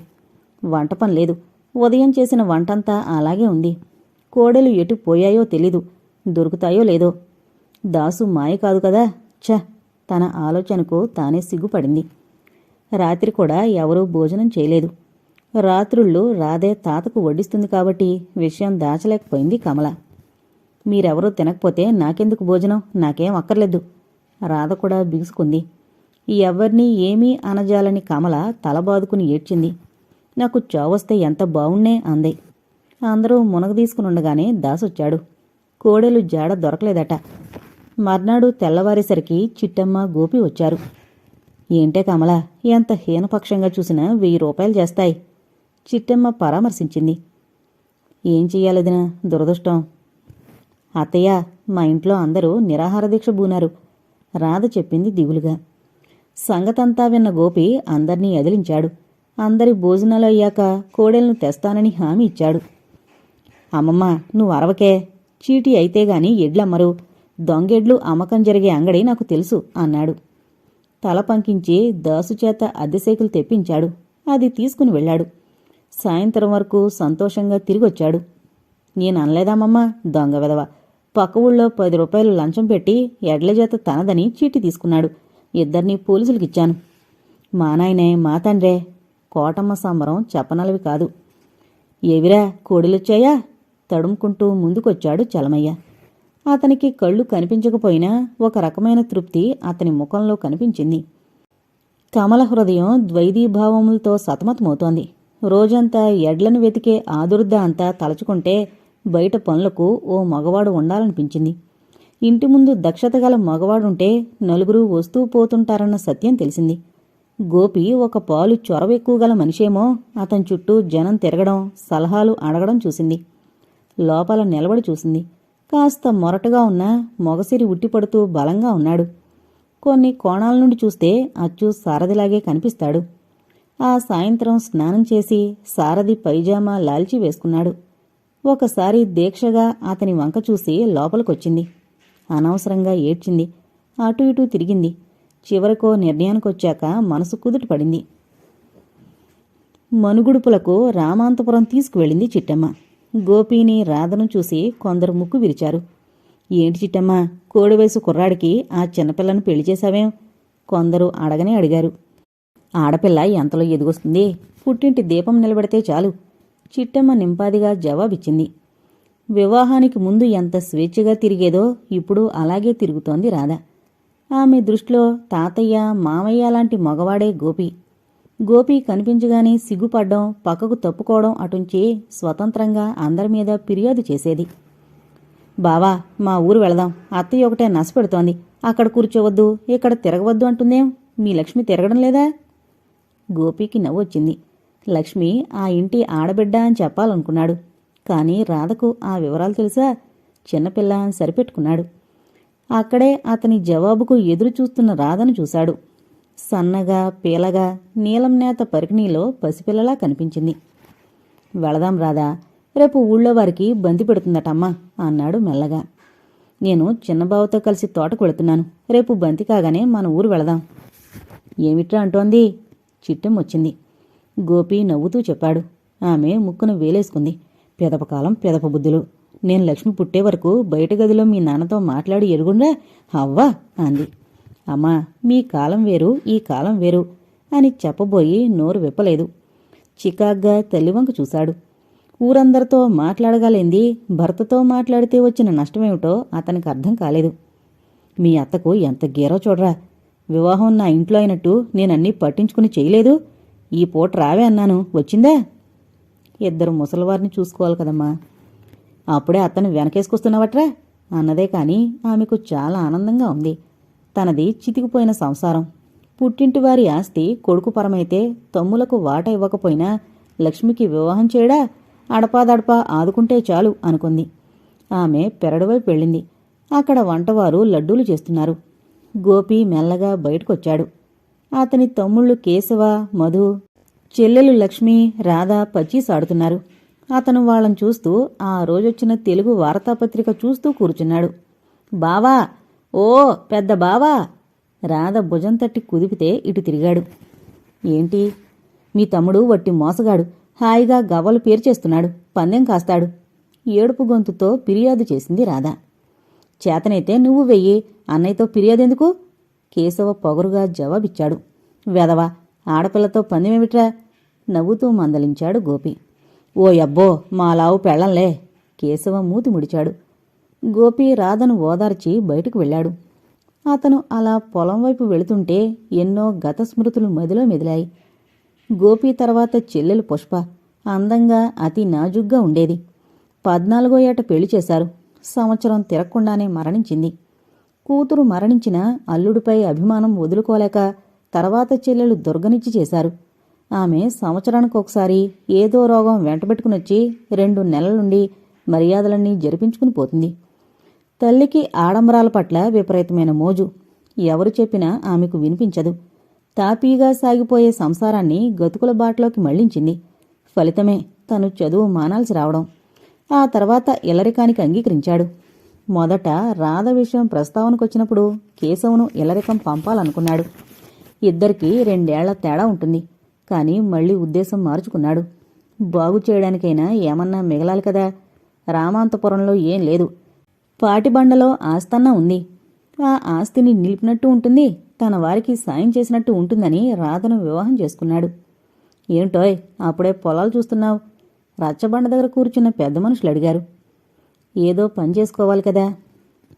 S1: వంట పని లేదు. ఉదయం చేసిన వంటంతా అలాగే ఉంది. కోడెలు ఎటు పోయాయో తెలీదు. దొరుకుతాయో లేదో. దాసు మాయ కాదు కదా. తన ఆలోచనకు తానే సిగ్గుపడింది. రాత్రి కూడా ఎవరూ భోజనం చేయలేదు. రాత్రుళ్ళు రాధే తాతకు వడ్డిస్తుంది కాబట్టి విషయం దాచలేకపోయింది కమల. మీరెవరూ తినకపోతే నాకెందుకు భోజనం? నాకేం అక్కర్లేదు. రాధ కూడా బిగుసుకుంది. ఎవ్వర్నీ ఏమీ అనజాలని కమల తలబాదుకుని ఏడ్చింది. నాకు చావొస్తే ఎంత బావుణ్ణే అంది. అందరూ మునగదీసుకునుండగానే దాసొచ్చాడు. కోడెలు జాడ దొరకలేదట. మర్నాడు తెల్లవారేసరికి చిట్టమ్మ, గోపి వచ్చారు. ఏంటే కమల, ఎంత హీనపక్షంగా చూసినా 1000 రూపాయలు చేస్తాయి. చిట్టమ్మ పరామర్శించింది. ఏం చెయ్యాలదినా? దురదృష్టం. అత్తయ్య, మా ఇంట్లో అందరూ నిరాహార దీక్ష బూనారు. రాధ చెప్పింది దిగులుగా. సంగతంతా విన్న గోపి అందర్నీ ఎదిలించాడు. అందరి భోజనాలు అయ్యాక కోడెలను తెస్తానని హామీ ఇచ్చాడు. అమ్మమ్మ, నువ్వు అరవకే. చీటీ అయితేగాని ఎడ్లమ్మరు. దొంగెడ్లు అమ్మకం జరిగే అంగడి నాకు తెలుసు అన్నాడు. తల పంకించి దాసుచేత అద్దెసేకులు తెప్పించాడు. అది తీసుకుని వెళ్ళాడు. సాయంత్రం వరకు సంతోషంగా తిరిగొచ్చాడు. నేను అనలేదామమ్మా, దొంగ విధవ. పక్క ఊళ్ళో 10 రూపాయలు లంచం పెట్టి ఎడ్ల చేత తనదని చీటీ తీసుకున్నాడు. ఇద్దరినీ పోలీసులకిచ్చాను. మా నాయనే, మా తండ్రే. కోటమ్మ సంబరం చెప్పనలవి కాదు. ఏవిరా, కోడిలొచ్చాయా? తడుముకుంటూ ముందుకొచ్చాడు చలమయ్య. అతనికి కళ్ళు కనిపించకపోయినా ఒక రకమైన తృప్తి అతని ముఖంలో కనిపించింది. కమల హృదయం ద్వైదీభావములతో సతమతమవుతోంది. రోజంతా ఎడ్లను వెతికే ఆదుర్ద అంతా తలచుకుంటే బయట పనులకు ఓ మగవాడు ఉండాలనిపించింది. ఇంటి ముందు దక్షత గల మగవాడుంటే నలుగురు వస్తూ పోతుంటారన్న సత్యం తెలిసింది. గోపి ఒక పాలు చొరవెక్కువగల మనిషేమో అతని చుట్టూ జనం తిరగడం, సలహాలు అడగడం చూసింది. లోపల నిలబడి చూసింది. కాస్త మొరటుగా ఉన్న మొగసిరి ఉట్టిపడుతూ బలంగా ఉన్నాడు. కొన్ని కోణాల నుండి చూస్తే అచ్చు సారథిలాగే కనిపిస్తాడు. ఆ సాయంత్రం స్నానం చేసి సారథి పైజామా లాల్చి వేసుకున్నాడు. ఒకసారి దీక్షగా అతని వంక చూసి లోపలికొచ్చింది. అనవసరంగా ఏడ్చింది. అటూ ఇటూ తిరిగింది. చివరికో నిర్ణయానికొచ్చాక మనసు కుదుట పడింది. మనుగుడుపులకు రామాంతపురం తీసుకువెళ్ళింది చిట్టమ్మ. గోపీని రాధను చూసి కొందరు ముక్కు విరిచారు. ఏంటి చిట్టమ్మ, కోడివయసు కుర్రాడికి ఆ చిన్నపిల్లను పెళ్లి చేశావేం? కొందరు అడగనే అడిగారు. ఆడపిల్ల ఎంతలో ఎదిగొస్తుంది, పుట్టింటి దీపం నిలబెడితే చాలు. చిట్టమ్మ నింపాదిగా జవాబిచ్చింది. వివాహానికి ముందు ఎంత స్వేచ్ఛగా తిరిగేదో ఇప్పుడు అలాగే తిరుగుతోంది రాధ. ఆమె దృష్టిలో తాతయ్య, మామయ్య లాంటి మగవాడే గోపి. గోపి కనిపించగానే సిగ్గుపడ్డం, పక్కకు తప్పుకోవడం అటుంచి స్వతంత్రంగా అందరిమీద ఫిర్యాదు చేసేది. బావా, మా ఊరు వెళదాం. అత్తయ్య ఒకటే నసపెడుతోంది. అక్కడ కూర్చోవద్దు, ఇక్కడ తిరగవద్దు అంటుందేం? మీ లక్ష్మి తిరగడం లేదా? గోపికి నవ్వొచ్చింది. లక్ష్మి ఆ ఇంటి ఆడబిడ్డ అని చెప్పాలనుకున్నాడు. కాని రాధకు ఆ వివరాలు తెలుసా? చిన్నపిల్ల అని సరిపెట్టుకున్నాడు. అక్కడే అతని జవాబుకు ఎదురు చూస్తున్న రాధను చూశాడు. సన్నగా, పీలగా, నీలం నేత పరికిణీలో పసిపిల్లలా కనిపించింది. వెళదాం రాధా, రేపు ఊళ్ళో వారికి బంతి పెడుతుందటమ్మా అన్నాడు మెల్లగా. నేను చిన్నబావతో కలిసి తోటకు వెళుతున్నాను. రేపు బంతి కాగానే మన ఊరు వెళదాం. ఏమిట్రా అంటోంది? చిట్టెమ్మొచ్చింది. గోపి నవ్వుతూ చెప్పాడు. ఆమె ముక్కున వేలేసుకుంది. పెదపకాలం పెదప బుద్ధులు. నేను లక్ష్మి పుట్టే వరకు బయట గదిలో మీ నాన్నతో మాట్లాడి ఎరుగుండా అవ్వా అంది. అమ్మా, మీ కాలం వేరు, ఈ కాలం వేరు అని చెప్పబోయి నోరు విప్పలేదు. చికాగ్గా తల్లివంక చూశాడు. ఊరందరితో మాట్లాడగలేంది భర్తతో మాట్లాడితే వచ్చిన నష్టమేమిటో అతనికి అర్థం కాలేదు. మీ అత్తకు ఎంత గీరో చూడరా. వివాహం నా ఇంట్లో అయినట్టు నేనన్నీ పట్టించుకుని చేయలేదు. ఈ పూట రావే అన్నాను, వచ్చిందా? ఇద్దరు ముసలివారిని చూసుకోవాలి కదమ్మా. అప్పుడే అతను వెనకేసుకొస్తున్నావట్రా అన్నదే కాని ఆమెకు చాలా ఆనందంగా ఉంది. తనది చితికిపోయిన సంసారం. పుట్టింటివారి ఆస్తి కొడుకు పరమైతే తమ్ములకు వాట ఇవ్వకపోయినా లక్ష్మికి వివాహం చేయడా, అడపాదడపా ఆదుకుంటే చాలు అనుకుంది. ఆమె పెరడువైపు వెళ్ళింది. అక్కడ వంటవారు లడ్డూలు చేస్తున్నారు. గోపి మెల్లగా బయటకొచ్చాడు. అతని తమ్ముళ్ళు కేశవ, మధు, చెల్లెలు లక్ష్మి, రాధ పచ్చీసాడుతున్నారు. అతను వాళ్ళని చూస్తూ ఆ రోజొచ్చిన తెలుగు వార్తాపత్రిక చూస్తూ కూర్చున్నాడు. బావా, ఓ పెద్ద బావా! రాధ భుజం తట్టి కుదిపితే ఇటు తిరిగాడు. ఏంటి? మీ తమ్ముడు వట్టి మోసగాడు. హాయిగా గవ్వలు పేర్చేస్తున్నాడు. పందెం కాస్తాడు. ఏడుపు గొంతుతో ఫిర్యాదు చేసింది రాధ. చేతనైతే నువ్వు వెయ్యి, అన్నయ్యతో ఫిర్యాదెందుకు? కేశవ పొగరుగా జవాబిచ్చాడు. వెదవా, ఆడపిల్లతో పందెమేమిట్రా? నవ్వుతూ మందలించాడు గోపి. ఓ యబ్బో, మా లావు పెళ్లంలే. కేశవ మూతి ముడిచాడు. గోపి రాధను ఓదార్చి బయటకు వెళ్ళాడు. అతను అలా పొలం వైపు వెళుతుంటే ఎన్నో గత స్మృతులు మదిలో మెదిలాయి. గోపి తర్వాత చెల్లెలు పుష్ప అందంగా, అతి నాజుగ్గా ఉండేది. 14వ ఏట పెళ్లి చేశారు. సంవత్సరం తిరగకుండానే మరణించింది. కూతురు మరణించిన అల్లుడిపై అభిమానం వదులుకోలేక తర్వాత చెల్లెలు దుర్గనిచ్చి చేశారు. ఆమె సంవత్సరానికొకసారి ఏదో రోగం వెంటబెట్టుకునొచ్చి 2 నెలల నుండి మర్యాదలన్నీ జరిపించుకుని పోతుంది. తల్లికి ఆడంబరాల పట్ల విపరీతమైన మోజు. ఎవరు చెప్పినా ఆమెకు వినిపించదు. తాపీగా సాగిపోయే సంసారాన్ని గతుకుల బాటలోకి మళ్లించింది. ఫలితమే తను చదువు మానాల్సి రావడం. ఆ తర్వాత ఇల్లరికానికి అంగీకరించాడు. మొదట రాధ విషయం ప్రస్తావనకొచ్చినప్పుడు కేశవును ఇల్లరికం పంపాలనుకున్నాడు. ఇద్దరికీ 2 ఏళ్ల తేడా ఉంటుంది. కాని మళ్లీ ఉద్దేశం మార్చుకున్నాడు. బాగు చేయడానికైనా ఏమన్నా మిగలాలి కదా. రామాంతపురంలో ఏం లేదు. పాటిబండలో ఆస్తన్నా ఉంది. ఆ ఆస్తిని నిలిపినట్టు ఉంటుంది, తన వారికి సాయం చేసినట్టు ఉంటుందని రాధను వివాహం చేసుకున్నాడు. ఏంటోయ్ అప్పుడే పొలాలు చూస్తున్నావు? రచ్చబండ దగ్గర కూర్చున్న పెద్ద మనుషులు అడిగారు. ఏదో పని చేసుకోవాలి కదా.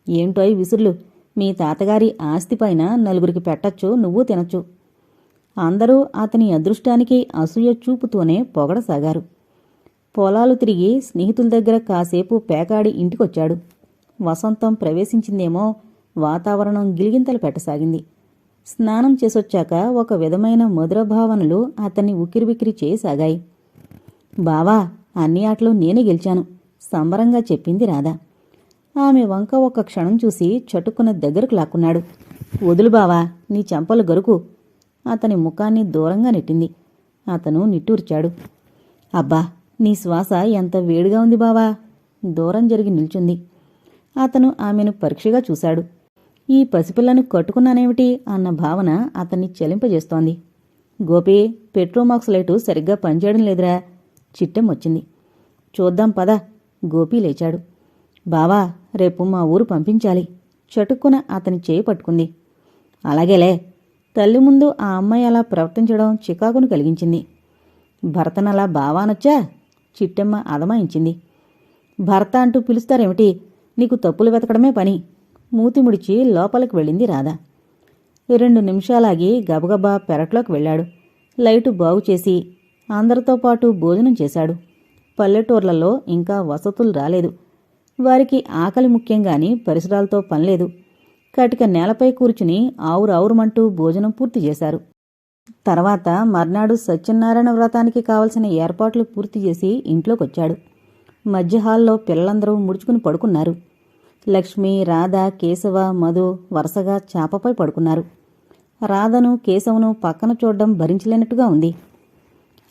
S1: ఏంటోయ్ విసుర్లు, మీ తాతగారి ఆస్తిపైన నలుగురికి పెట్టచ్చు, నువ్వు తినచ్చు. అందరూ అతని అదృష్టానికి అసూయ చూపుతూనే పొగడసాగారు. పొలాలు తిరిగి స్నేహితుల దగ్గర కాసేపు పేకాడి ఇంటికొచ్చాడు. వసంతం ప్రవేశించిందేమో, వాతావరణం గిలిగింతలు పెట్టసాగింది. స్నానం చేసొచ్చాక ఒక విధమైన మధుర భావనలు అతన్ని ఉక్కిరిబిక్కిరి చేయసాగాయి. బావా, అన్ని ఆటలు నేనే గెలిచాను, సంబరంగా చెప్పింది రాధ. ఆమె వంక ఒక క్షణం చూసి చటుక్కున దగ్గరకు లాక్కున్నాడు. వదులు బావా, నీ చెంపలు గరుకు. అతని ముఖాన్ని దూరంగా నెట్టింది. అతను నిట్టూర్చాడు. అబ్బా, నీ శ్వాస ఎంత వేడిగా ఉంది బావా. దూరం జరిగి నిల్చుంది. అతను ఆమెను పరీక్షగా చూశాడు. ఈ పసిపిల్లను కట్టుకున్నానేమిటి అన్న భావన అతన్ని చలింపజేస్తోంది. గోపి, పెట్రోమాక్స్ లైటు సరిగ్గా పనిచేయడం లేదురా. చిట్టెం వచ్చింది. చూద్దాం పద. గోపి లేచాడు. బావా, రేపు మా ఊరు పంపించాలి. చటుక్కున అతని చేయి పట్టుకుంది. అలాగేలే. తల్లి ముందు ఆ అమ్మాయి అలా ప్రవర్తించడం చికాకును కలిగించింది. భర్తనలా బావానొచ్చా? చిట్టెమ్మ అదమాయించింది. భర్త అంటూ పిలుస్తారేమిటి? నీకు తప్పులు వెతకడమే పని. మూతి ముడిచి లోపలికి వెళ్ళింది రాధ. 2 నిమిషాలాగి గబగబా పెరట్లోకి వెళ్ళాడు. లైటు బాగుచేసి అందరితో పాటు భోజనం చేశాడు. పల్లెటూర్లలో ఇంకా వసతులు రాలేదు. వారికి ఆకలి ముఖ్యంగాని పరిసరాలతో పనిలేదు. కటిక నేలపై కూర్చుని ఆవురావురుమంటూ భోజనం పూర్తి చేశారు. తర్వాత మర్నాడు సత్యనారాయణ వ్రతానికి కావలసిన ఏర్పాట్లు పూర్తి చేసి ఇంట్లోకొచ్చాడు. మధ్య హాల్లో పిల్లలందరూ ముడుచుకుని పడుకున్నారు. లక్ష్మి, రాధ, కేశవ, మధు వరుసగా చాపపై పడుకున్నారు. రాధను, కేశవను పక్కన చూడ్డం భరించలేనట్టుగా ఉంది.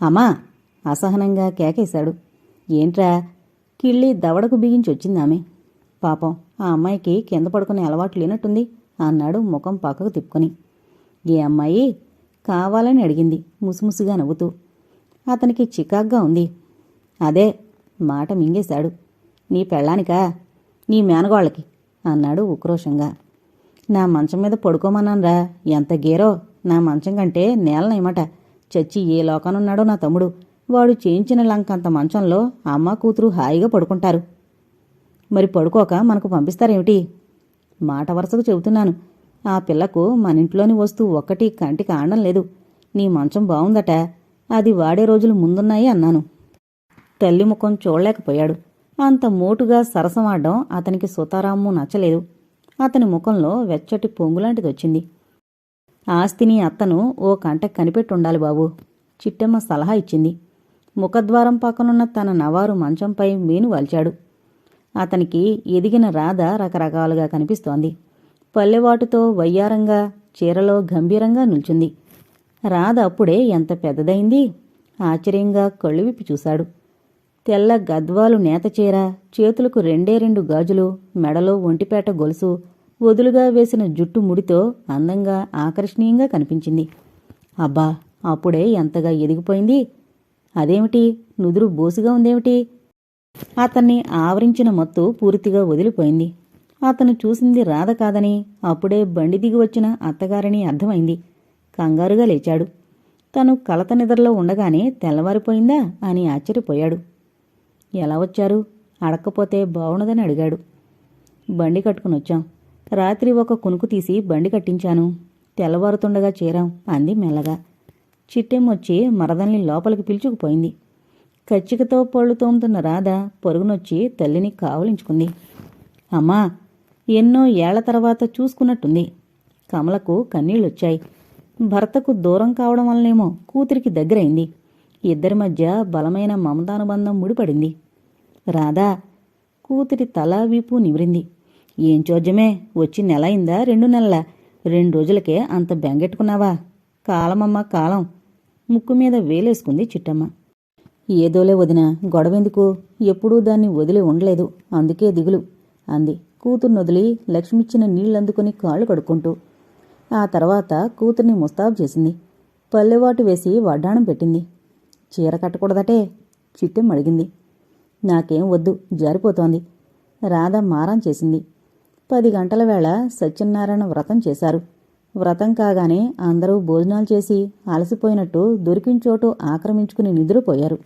S1: అమ్మా, అసహనంగా కేకేశాడు. ఏంట్రా? కిళ్ళి దవడకు బిగించొచ్చిందామె. పాపం, ఆ అమ్మాయికి కింద పడుకునే అలవాటు లేనట్టుంది అన్నాడు ముఖం పక్కకు తిప్పుకొని. ఏ అమ్మాయి? కావాలని అడిగింది ముసిముసిగా నవ్వుతూ. అతనికి చికాగ్గా ఉంది. అదే. మాట మింగేశాడు. నీ పెళ్ళానికా? నీ మేనగోళ్ళకి అన్నాడు ఉక్రోషంగా. నా మంచం మీద పడుకోమన్నాన్రా. ఎంత గేరో. నా మంచం కంటే నేలనయమాట. చచ్చి ఏ లోకానున్నాడో నా తమ్ముడు. వాడు చేయించిన లంకంత మంచంలో అమ్మ కూతురు హాయిగా పడుకుంటారు. మరి పడుకోక మనకు పంపిస్తారేమిటి? మాట వరుసకు చెబుతున్నాను. ఆ పిల్లకు మనింట్లోని వస్తువు ఒక్కటి కంటికి ఆడడం లేదు. నీ మంచం బావుందట. అది వాడే రోజులు ముందున్నాయి అన్నాను. తల్లి ముఖం చూడలేకపోయాడు. అంత మోటుగా సరసమాడడం అతనికి సుతారాము నచ్చలేదు. అతని ముఖంలో వెచ్చటి పొంగులాంటిదొచ్చింది. ఆస్తిని అత్తను ఓ కంట కనిపెట్టుండాలి బాబూ. చిట్టెమ్మ సలహా ఇచ్చింది. ముఖద్వారం పక్కనున్న తన నవారు మంచంపై మేను వాల్చాడు. అతనికి ఎదిగిన రాధ రకరకాలుగా కనిపిస్తోంది. పల్లెవాటుతో వయ్యారంగా, చీరలో గంభీరంగా నిల్చుంది. రాధ అప్పుడే ఎంత పెద్దదైంది. ఆశ్చర్యంగా కళ్ళు విప్పి చూశాడు. తెల్ల గద్వాలు నేతచీర, చేతులకు 2 గాజులు, మెడలో ఒంటిపేట గొలుసు, వదులుగా వేసిన జుట్టు ముడితో అందంగా, ఆకర్షణీయంగా కనిపించింది. అబ్బా, అప్పుడే ఎంతగా ఎదిగిపోయింది. అదేమిటి, నుదురు బోసిగా ఉందేమిటి? అతన్ని ఆవరించిన మత్తు పూర్తిగా వదిలిపోయింది. అతను చూసింది రాధ కాదని, అప్పుడే బండి దిగి వచ్చిన అత్తగారిని అర్థమైంది. కంగారుగా లేచాడు. తను కలత నిద్రలో ఉండగానే తెల్లవారిపోయిందా అని ఆశ్చర్యపోయాడు. ఎలా వచ్చారు? అడక్కపోతే బావుండదని అడిగాడు. బండి కట్టుకునొచ్చాం. రాత్రి ఒక కునుకు తీసి బండి కట్టించాను. తెల్లవారుతుండగా చేరాం అంది మెల్లగా. చిట్టెమ్మొచ్చి మరదల్ని లోపలికి పిలుచుకుపోయింది. కచ్చికతో పళ్ళు తోముతున్న రాధ పొరుగునొచ్చి తల్లిని కావలించుకుంది. అమ్మా, ఎన్నో ఏళ్ల తర్వాత చూసుకున్నట్టుంది. కమలకు కన్నీళ్లొచ్చాయి. భర్తకు దూరం కావడం వల్లనేమో కూతురికి దగ్గరైంది. ఇద్దరి మధ్య బలమైన మమతానుబంధం ముడిపడింది. రాధా, కూతురి తల వీపు నిమిరింది. ఏం చోద్యమే, వచ్చి నెల అయిందా 2 నెలలా? 2 రోజులకే అంత బెంగెట్టుకున్నావా? కాలమమ్మ కాలం. ముక్కు మీద వేలేసుకుంది చిట్టమ్మ. ఏదోలే వదినా, గొడవెందుకు? ఎప్పుడూ దాన్ని వదిలి ఉండలేదు, అందుకే దిగులు అంది కూతుర్నొదిలి లక్ష్మిచ్చిన నీళ్లందుకుని కాళ్ళు కడుక్కుంటూ. ఆ తర్వాత కూతుర్ని ముస్తాబు చేసింది. పల్లెవాటు వేసి వడ్డాణం పెట్టింది. చీర కట్టకూడదటే? చిట్టెమ్మ అడిగింది. నాకేం వద్దు, జారిపోతోంది. రాధ మారం చేసింది. 10 గంటల వేళ సత్యనారాయణ వ్రతం చేశారు. వ్రతం కాగానే అందరూ భోజనాలు చేసి అలసిపోయినట్టు దొరికిన చోటు ఆక్రమించుకుని నిద్రపోయారు.